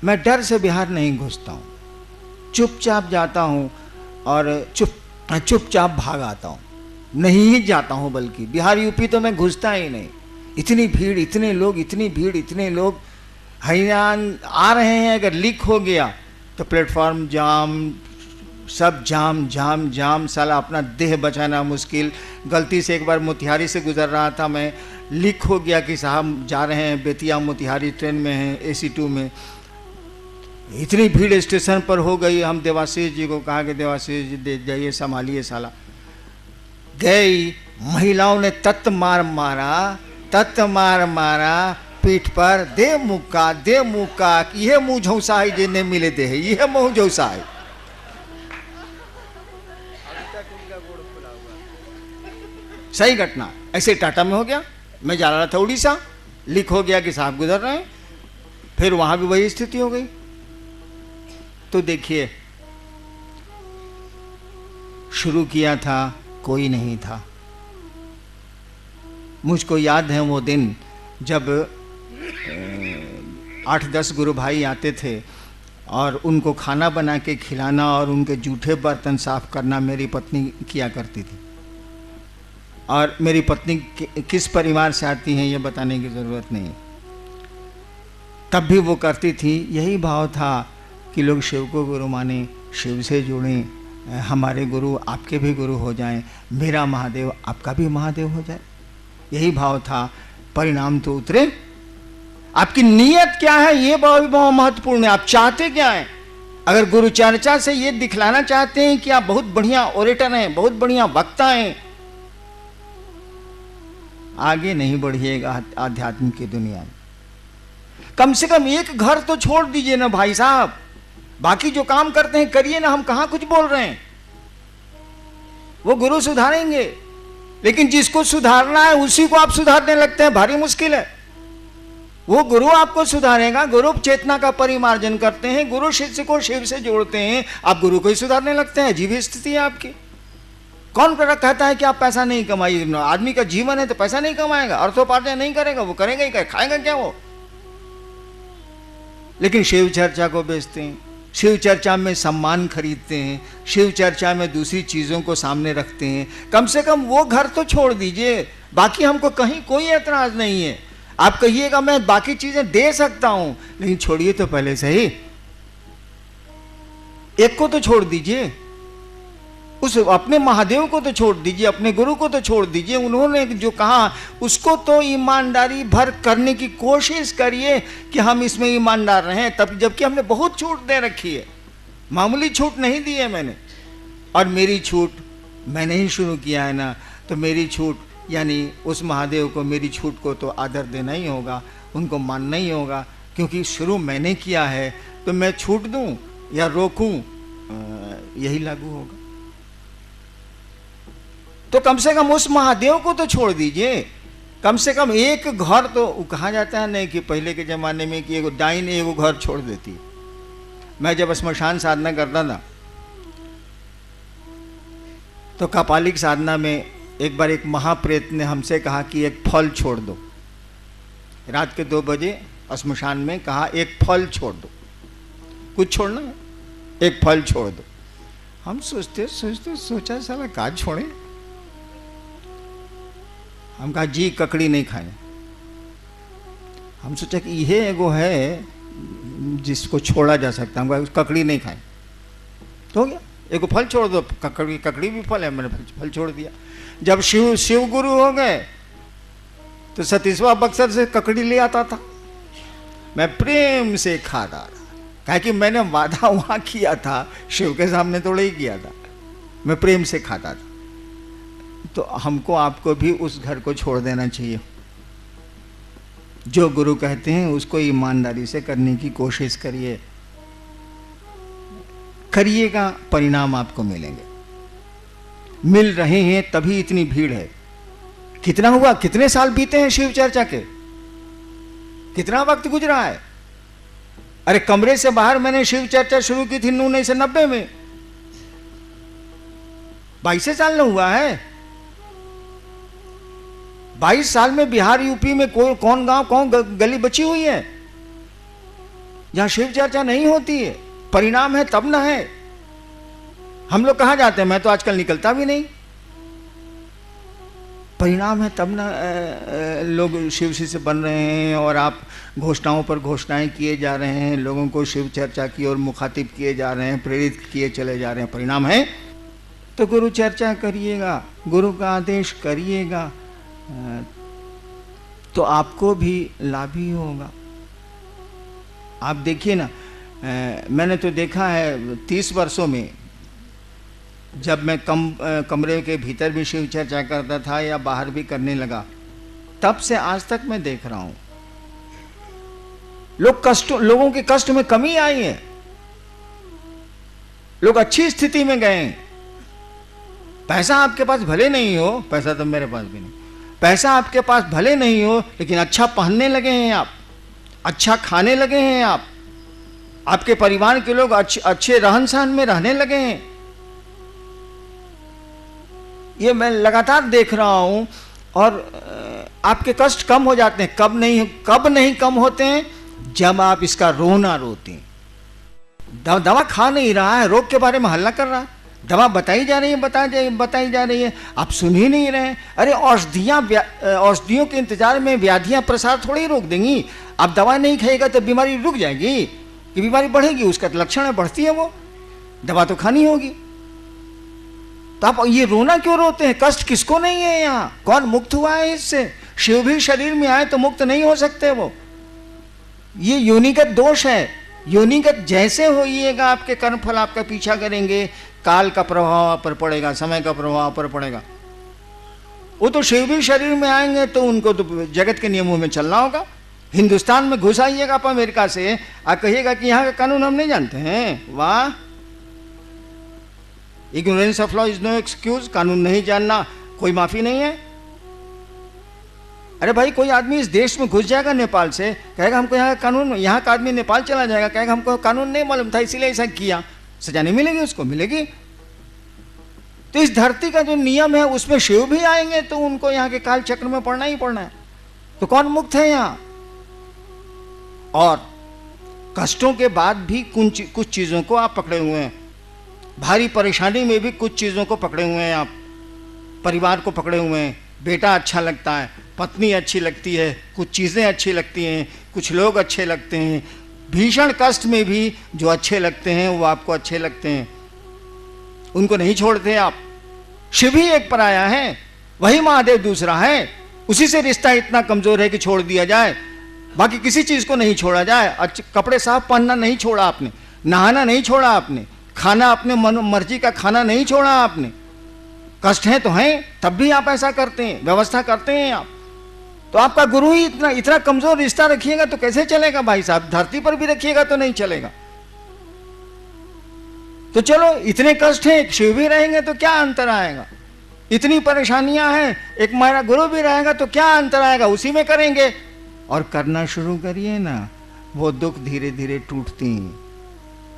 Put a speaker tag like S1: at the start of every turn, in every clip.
S1: मैं डर से बिहार नहीं घुसता हूँ, चुपचाप जाता हूँ और चुपचाप भाग आता हूँ, नहीं ही जाता हूँ, बल्कि बिहार यूपी तो मैं घुसता ही नहीं। इतनी भीड़, इतने लोग, इतनी भीड़, इतने लोग हैरान आ रहे हैं। अगर लीक हो गया तो प्लेटफॉर्म जाम, सब जाम जाम जाम, साला अपना देह बचाना मुश्किल। गलती से एक बार मोतिहारी से गुजर रहा था मैं, लीक हो गया कि साहब जा रहे हैं बेतिया मोतिहारी, ट्रेन में हैं AC 2 में। इतनी भीड़ स्टेशन पर हो गई, हम देवाशीष जी को कहा कि देवाशीष जी दे जाइए, संभालिए साला। गई, महिलाओं ने तत्त मार मारा पीठ पर, दे मुक्का, यह मुँह झौसा है जिन्हें मिले दे, यह मुँह झौसा है। सही घटना ऐसे टाटा में हो गया। मैं जा रहा था उड़ीसा, लीक हो गया कि साहब गुजर रहे हैं, फिर वहां भी वही स्थिति हो गई। तो देखिए, शुरू किया था, कोई नहीं था। मुझको याद है वो दिन जब 8-10 गुरु भाई आते थे और उनको खाना बना के खिलाना और उनके जूठे बर्तन साफ करना मेरी पत्नी किया करती थी। और मेरी पत्नी किस परिवार से आती हैं ये बताने की ज़रूरत नहीं, तब भी वो करती थी। यही भाव था कि लोग शिव को गुरु माने, शिव से जुड़ें, हमारे गुरु आपके भी गुरु हो जाएं, मेरा महादेव आपका भी महादेव हो जाए, यही भाव था। परिणाम तो उतरे। आपकी नीयत क्या है ये बहुत महत्वपूर्ण है। आप चाहते क्या हैं? अगर गुरु चर्चा से ये दिखलाना चाहते हैं कि आप बहुत बढ़िया ओरेटर हैं, बहुत बढ़िया वक्ता हैं, आगे नहीं बढ़िएगा आध्यात्म की दुनिया में। कम से कम एक घर तो छोड़ दीजिए ना भाई साहब, बाकी जो काम करते हैं करिए ना। हम कहां कुछ बोल रहे हैं, वो गुरु सुधारेंगे, लेकिन जिसको सुधारना है उसी को आप सुधारने लगते हैं, भारी मुश्किल है। वो गुरु आपको सुधारेगा, गुरु चेतना का परिमार्जन करते हैं, गुरु शिष्य को शिव से जोड़ते हैं, आप गुरु को ही सुधारने लगते हैं। अजीब स्थिति है आपकी। कौन कहता है कि आप पैसा नहीं कमाइए? आदमी का जीवन है तो पैसा नहीं कमाएगा, अर्थोपार्जन नहीं करेगा, वो करेगा ही, खाएगा क्या वो? लेकिन शिव चर्चा को बेचते हैं, शिव चर्चा में सम्मान खरीदते हैं, शिव चर्चा में दूसरी चीजों को सामने रखते हैं। कम से कम वो घर तो छोड़ दीजिए। बाकी हमको कहीं कोई एतराज नहीं है। आप कहिएगा मैं बाकी चीजें दे सकता हूं, लेकिन छोड़िए तो पहले से ही एक को तो छोड़ दीजिए, उस अपने महादेव को तो छोड़ दीजिए, अपने गुरु को तो छोड़ दीजिए। उन्होंने जो कहा उसको तो ईमानदारी भर करने की कोशिश करिए कि हम इसमें ईमानदार रहें। तब जबकि हमने बहुत छूट दे रखी है, मामूली छूट नहीं दी है मैंने। और मेरी छूट मैंने ही शुरू किया है ना, तो मेरी छूट यानी उस महादेव को, मेरी छूट को तो आदर देना ही होगा, उनको मानना ही होगा, क्योंकि शुरू मैंने किया है। तो मैं छूट दूं या रोकूं, यही लागू होगा। तो कम से कम उस महादेव को तो छोड़ दीजिए। कम से कम एक घर तो, कहा जाता है नहीं कि पहले के जमाने में कि एगो डाइन एगो घर छोड़ देती। मैं जब श्मशान साधना करता था तो कपालिक साधना में एक बार एक महाप्रेत ने हमसे कहा कि एक फल छोड़ दो। रात के 2 बजे श्मशान में कहा एक फल छोड़ दो, कुछ छोड़ना है, एक फल छोड़ दो। हम सोचते सोचा साला का छोड़े। हम कहा जी ककड़ी नहीं खाए। हम सोचा कि यह एगो है जिसको छोड़ा जा सकता है, ककड़ी नहीं खाए तो हो गया। एगो फल छोड़ दो, ककड़ी भी फल है, मैंने फल छोड़ दिया। जब शिव गुरु हो गए तो सतीशवा बक्सर से ककड़ी ले आता था, मैं प्रेम से खाता रहा, कहा कि मैंने वादा वहां किया था, शिव के सामने थोड़ा ही किया था, मैं प्रेम से खाता था। तो हमको आपको भी उस घर को छोड़ देना चाहिए। जो गुरु कहते हैं उसको ईमानदारी से करने की कोशिश करिए, करिएगा, परिणाम आपको मिलेंगे। मिल रहे हैं तभी इतनी भीड़ है। कितना हुआ, कितने साल बीते हैं शिव चर्चा के, कितना वक्त गुजरा है। अरे कमरे से बाहर मैंने शिव चर्चा शुरू की थी 1990 में, 22 साल न हुआ है। 22 साल में बिहार यूपी में कौन गांव कौन गली बची हुई है? जहां शिव चर्चा नहीं होती है, परिणाम है तब ना है। हम लोग कहाँ जाते हैं, मैं तो आजकल निकलता भी नहीं। परिणाम है तब ना लोग शिव से बन रहे हैं, और आप घोषणाओं पर घोषणाएं किए जा रहे हैं, लोगों को शिव चर्चा की ओर मुखातिब किए जा रहे हैं, प्रेरित किए चले जा रहे हैं। परिणाम है तो गुरु चर्चा करिएगा, गुरु का आदेश करिएगा, तो आपको भी लाभ ही होगा। आप देखिए ना, मैंने तो देखा है 30 वर्षों में, जब मैं कमरे के भीतर भी शिव चर्चा करता था या बाहर भी करने लगा, तब से आज तक मैं देख रहा हूं लोगों के कष्ट में कमी आई है, लोग अच्छी स्थिति में गए हैं। पैसा आपके पास भले नहीं हो, पैसा तो मेरे पास भी नहीं, पैसा आपके पास भले नहीं हो, लेकिन अच्छा पहनने लगे हैं आप, अच्छा खाने लगे हैं आप, आपके परिवार के लोग अच्छे रहन सहन में रहने लगे हैं। ये मैं लगातार देख रहा हूं, और आपके कष्ट कम हो जाते हैं। कब नहीं कम होते हैं? जब आप इसका रोना रोते हैं। दवा खा नहीं रहा है, रोग के बारे में हल्ला कर रहा है, दवा बताई जा रही है, बताई जा रही है, आप सुन ही नहीं रहे। अरे औषधियों के इंतजार में व्याधियां प्रसार थोड़ी रोक देंगी। आप दवा नहीं खाएगा तो बीमारी रुक जाएगी कि बीमारी बढ़ेगी? उसका लक्षण है बढ़ती है, वो दवा तो खानी होगी। तो आप ये रोना क्यों रोते हैं? कष्ट किसको नहीं है यहाँ? कौन मुक्त हुआ है इससे? शिव भी शरीर में आए तो मुक्त नहीं हो सकते वो। ये योनिगत दोष है। योनिगत जैसे होइएगा, आपके कर्मफल आपका पीछा करेंगे, काल का प्रभाव पर पड़ेगा, समय का प्रभाव पर पड़ेगा। वो तो शिव भी शरीर में आएंगे तो उनको तो जगत के नियमों में चलना होगा। हिंदुस्तान में घुस आइएगा आप अमेरिका से, आप कहिएगा कि यहाँ का कानून हम नहीं जानते हैं। वाह, ignorance of law is no excuse. कानून नहीं जानना कोई माफी नहीं है। अरे भाई, कोई आदमी इस देश में घुस जाएगा नेपाल से, कहेगा हमको यहाँ का कानून, यहाँ का आदमी नेपाल चला जाएगा, कहेगा हमको कानून नहीं मालूम था इसीलिए ऐसा किया, सजा नहीं मिलेगी उसको? मिलेगी। तो इस धरती का जो नियम है उसमें शिव भी आएंगे तो उनको यहाँ के काल चक्र में पड़ना ही पड़ना है। तो कौन मुक्त है यहाँ? और कष्टों के बाद भी कुछ चीजों को आप पकड़े हुए हैं, भारी परेशानी में भी कुछ चीजों को पकड़े हुए हैं आप, परिवार को पकड़े हुए हैं। बेटा अच्छा लगता है, पत्नी अच्छी लगती है, कुछ चीज़ें अच्छी लगती हैं, कुछ लोग अच्छे लगते हैं। भीषण कष्ट में भी जो अच्छे लगते हैं वो आपको अच्छे लगते हैं, उनको नहीं छोड़ते आप। शिव ही एक पराया है, वही महादेव दूसरा है, उसी से रिश्ता इतना कमजोर है कि छोड़ दिया जाए, बाकी किसी चीज को नहीं छोड़ा जाए। अच्छे कपड़े साफ पहनना नहीं छोड़ा आपने, नहाना नहीं छोड़ा आपने, खाना अपने मर्जी का खाना नहीं छोड़ा आपने। कष्ट है तो हैं, तब भी आप ऐसा करते हैं, व्यवस्था करते हैं आप। तो आपका गुरु ही इतना कमजोर रिश्ता रखिएगा तो कैसे चलेगा भाई साहब? धरती पर भी रखिएगा तो नहीं चलेगा। तो चलो, इतने कष्ट हैं, शिव भी रहेंगे तो क्या अंतर आएगा? इतनी परेशानियां हैं, एक हमारा गुरु भी रहेगा तो क्या अंतर आएगा? उसी में करेंगे। और करना शुरू करिए ना, वो दुख धीरे धीरे टूटते हैं,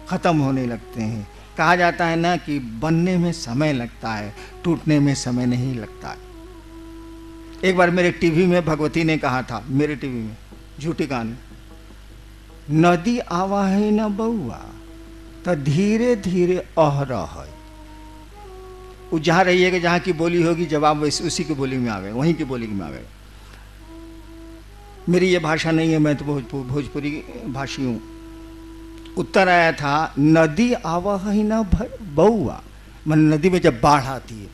S1: खत्म होने लगते हैं। कहा जाता है ना कि बनने में समय लगता है, टूटने में समय नहीं लगता है। एक बार मेरे टीवी में भगवती ने कहा था, मेरे टीवी में, झूठी कहानी, नदी आवा है न बउआ तो धीरे धीरे अह रहा है। वो जहाँ रहिएगा, जहाँ की बोली होगी, जवाब उसी की बोली में आ गए, वहीं की बोली में आ गए। मेरी ये भाषा नहीं है, मैं तो भोजपुरी भाषी हूँ। उत्तर आया था, नदी आवा है न बउआ, मन नदी में जब बाढ़ आती है,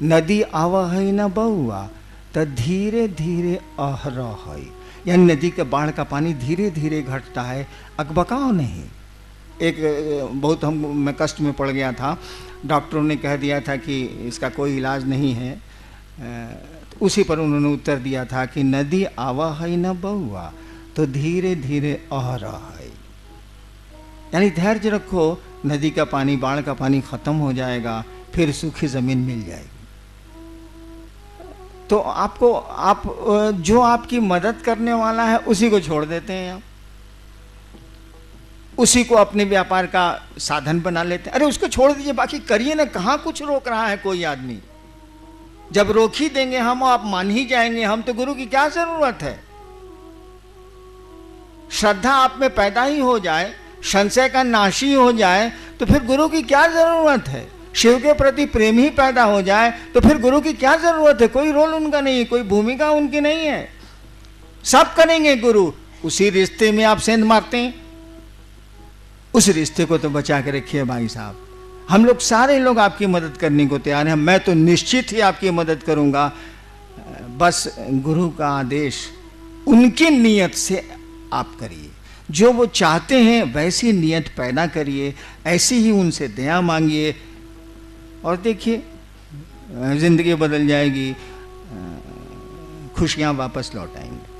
S1: नदी आवा है न बउआ तो धीरे धीरे अह रहा है। यानी नदी के बाढ़ का पानी धीरे धीरे घटता है, अकबकाओ नहीं। एक बहुत मैं कष्ट में पड़ गया था, डॉक्टरों ने कह दिया था कि इसका कोई इलाज नहीं है। उसी पर उन्होंने उत्तर दिया था कि नदी आवा है न बउआ तो धीरे धीरे अह रहा है। यानी धैर्य रखो, नदी का पानी, बाढ़ का पानी खत्म हो जाएगा, फिर सूखी जमीन मिल जाएगी। तो आप जो आपकी मदद करने वाला है उसी को छोड़ देते हैं आप, उसी को अपने व्यापार का साधन बना लेते हैं। अरे उसको छोड़ दीजिए, बाकी करिए ना, कहाँ कुछ रोक रहा है कोई आदमी? जब रोक ही देंगे हम, आप मान ही जाएंगे हम, तो गुरु की क्या जरूरत है? श्रद्धा आप में पैदा ही हो जाए, संशय का नाश ही हो जाए, तो फिर गुरु की क्या जरूरत है? शिव के प्रति प्रेम ही पैदा हो जाए तो फिर गुरु की क्या जरूरत है? कोई रोल उनका नहीं है, कोई भूमिका उनकी नहीं है, सब करेंगे गुरु। उसी रिश्ते में आप सेंध मारते हैं, उस रिश्ते को तो बचा के रखिए भाई साहब। हम लोग सारे लोग आपकी मदद करने को तैयार हैं, मैं तो निश्चित ही आपकी मदद करूंगा। बस गुरु का आदेश उनकी नियत से आप करिए, जो वो चाहते हैं वैसी नियत पैदा करिए, ऐसी ही उनसे दया मांगिए, और देखिए जिंदगी बदल जाएगी, खुशियां वापस लौट आएंगी।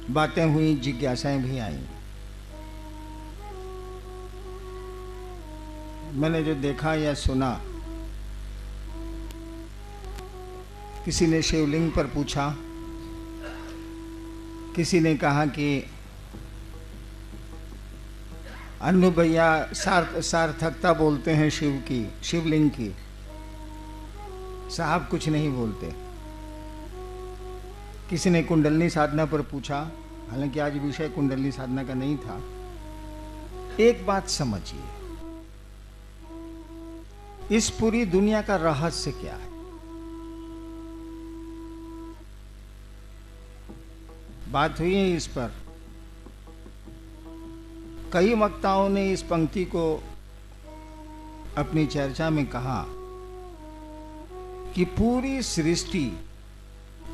S1: बातें हुई, जिज्ञासाएं भी आई। मैंने जो देखा या सुना, किसी ने शिवलिंग पर पूछा, किसी ने कहा कि अन्नू भैया सार्थकता बोलते हैं शिव की, शिवलिंग की, साहब कुछ नहीं बोलते। किसी ने कुंडलनी साधना पर पूछा, हालांकि आज विषय कुंडलनी साधना का नहीं था। एक बात समझिए, इस पूरी दुनिया का रहस्य क्या है? बात हुई है इस पर, कई वक्ताओं ने इस पंक्ति को अपनी चर्चा में कहा कि पूरी सृष्टि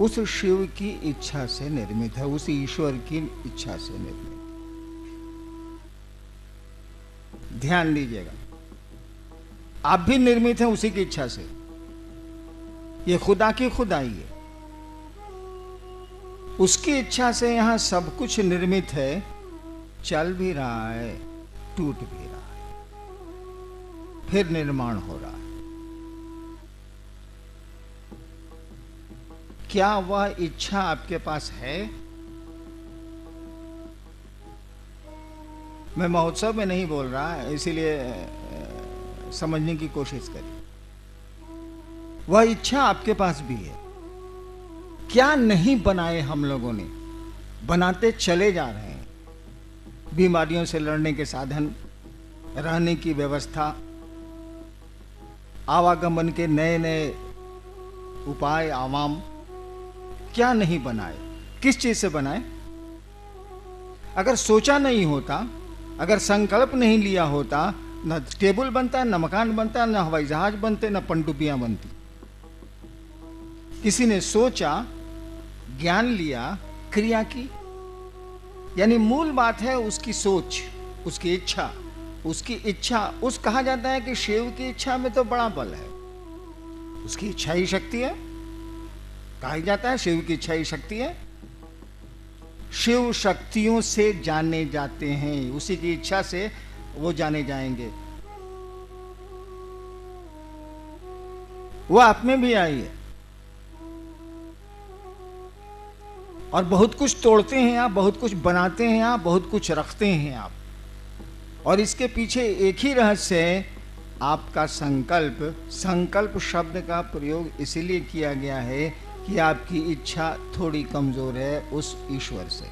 S1: उस शिव की इच्छा से निर्मित है, उस ईश्वर की इच्छा से निर्मित। ध्यान दीजिएगा, आप भी निर्मित हैं उसी की इच्छा से। ये खुदा की खुदाई है, उसकी इच्छा से यहां सब कुछ निर्मित है, चल भी रहा है, टूट भी रहा है, फिर निर्माण हो रहा है। क्या वह इच्छा आपके पास है? मैं महोत्सव में नहीं बोल रहा, इसीलिए समझने की कोशिश करिए। वह इच्छा आपके पास भी है। क्या नहीं बनाए हम लोगों ने, बनाते चले जा रहे हैं। बीमारियों से लड़ने के साधन, रहने की व्यवस्था, आवागमन के नए नए उपाय, आवाम, क्या नहीं बनाए? किस चीज से बनाए? अगर सोचा नहीं होता, अगर संकल्प नहीं लिया होता, न टेबल बनता, न मकान बनता, न हवाई जहाज बनते, न पनडुब्बियां बनती। किसी ने सोचा, ज्ञान लिया, क्रिया की, यानी मूल बात है उसकी सोच, उसकी इच्छा। उसकी इच्छा, उस कहा जाता है कि शिव की इच्छा में तो बड़ा बल है, उसकी इच्छा ही शक्ति है। कहा जाता है शिव की इच्छा ही शक्ति है। शिव शक्तियों से जाने जाते हैं, उसी की इच्छा से वो जाने जाएंगे। वो आप में भी आई है, और बहुत कुछ तोड़ते हैं आप, बहुत कुछ बनाते हैं आप, बहुत कुछ रखते हैं आप, और इसके पीछे एक ही रहस्य है, आपका संकल्प। संकल्प शब्द का प्रयोग इसीलिए किया गया है कि आपकी इच्छा थोड़ी कमजोर है उस ईश्वर से।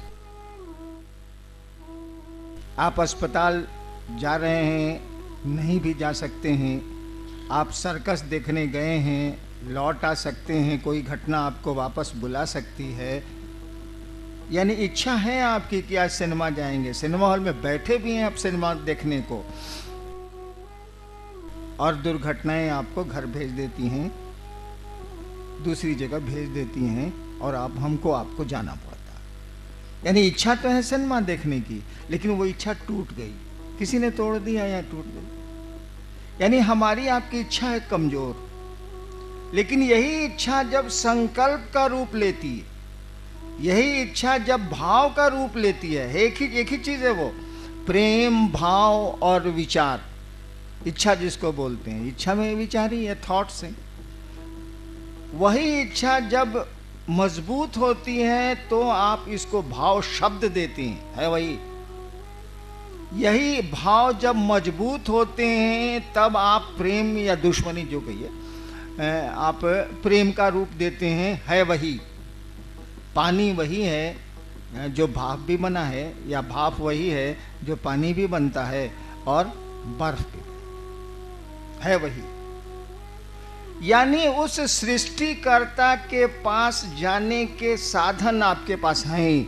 S1: आप अस्पताल जा रहे हैं, नहीं भी जा सकते हैं, आप सर्कस देखने गए हैं, लौट आ सकते हैं, कोई घटना आपको वापस बुला सकती है, यानी इच्छा है आपकी कि आज सिनेमा जाएंगे, सिनेमा हॉल में बैठे भी हैं आप सिनेमा देखने को, और दुर्घटनाएं आपको घर भेज देती हैं, दूसरी जगह भेज देती हैं, और आपको जाना पड़ता। यानी इच्छा तो है सिनेमा देखने की, लेकिन वो इच्छा टूट गई, किसी ने तोड़ दिया या टूट गई। यानी हमारी आपकी इच्छा है कमजोर, लेकिन यही इच्छा जब संकल्प का रूप लेती है, यही इच्छा जब भाव का रूप लेती है, एक ही चीज है वो, प्रेम, भाव और विचार। इच्छा जिसको बोलते हैं, इच्छा में विचार ही है, थॉट्स है। वही इच्छा जब मजबूत होती है तो आप इसको भाव शब्द देती हैं, है वही। यही भाव जब मजबूत होते हैं तब आप प्रेम या दुश्मनी जो कहिए, आप प्रेम का रूप देते हैं। है वही पानी, वही है जो भाप भी बना है, या भाप वही है जो पानी भी बनता है और बर्फ भी है वही। यानी उस सृष्टिकर्ता के पास जाने के साधन आपके पास हैं,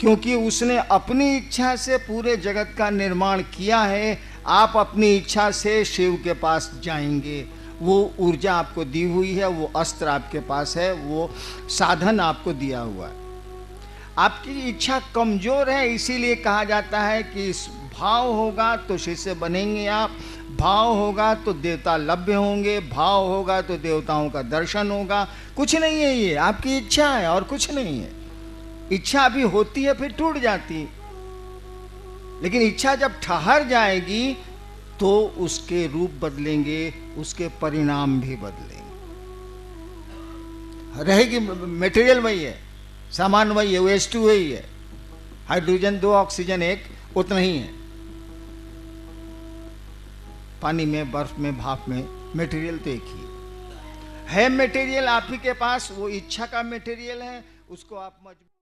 S1: क्योंकि उसने अपनी इच्छा से पूरे जगत का निर्माण किया है। आप अपनी इच्छा से शिव के पास जाएंगे। वो ऊर्जा आपको दी हुई है, वो अस्त्र आपके पास है, वो साधन आपको दिया हुआ है। आपकी इच्छा कमजोर है, इसीलिए कहा जाता है कि इस भाव होगा तो शिष्य बनेंगे आप, भाव होगा तो देवता लभ्य होंगे, भाव होगा तो देवताओं का दर्शन होगा। कुछ नहीं है, ये आपकी इच्छा है और कुछ नहीं है। इच्छा अभी होती है फिर टूट जाती है, लेकिन इच्छा जब ठहर जाएगी तो उसके रूप बदलेंगे, उसके परिणाम भी बदलेंगे। रहेगी मटेरियल वही है, सामान वही है, वेस्ट वही है, हाइड्रोजन 2 ऑक्सीजन 1 उतना ही है। पानी में, बर्फ में, भाप में मटेरियल तो एक ही है। मटेरियल आप ही के पास, वो इच्छा का मटेरियल है, उसको आप मजबूत